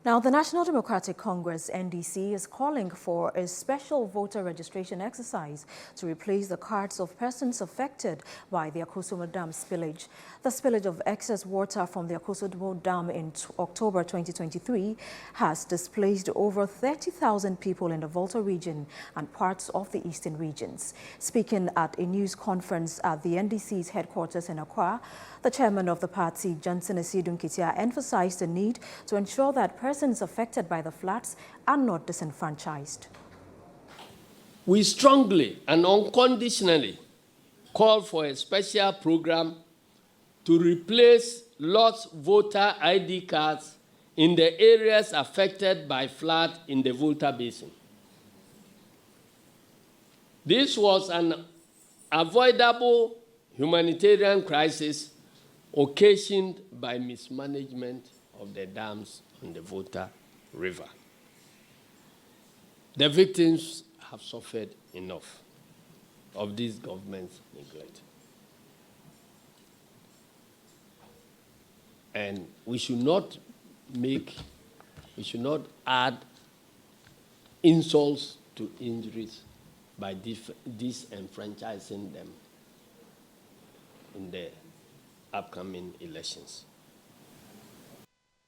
Now, the National Democratic Congress, NDC, is calling for a special voter registration exercise to replace the cards of persons affected by the Akosombo Dam spillage. The spillage of excess water from the Akosombo Dam in October 2023 has displaced over 30,000 people in the Volta region and parts of the eastern regions. Speaking at a news conference at the NDC's headquarters in Accra, the chairman of the party, Johnson Esidun-Kitia, emphasized the need to ensure that persons affected by the floods are not disenfranchised. We strongly and unconditionally call for a special program to replace lost voter ID cards in the areas affected by flood in the Volta Basin. This was an avoidable humanitarian crisis occasioned by mismanagement of the dams on the Volta River. The victims have suffered enough of this government's neglect. And we should not add insults to injuries by disenfranchising them in the upcoming elections.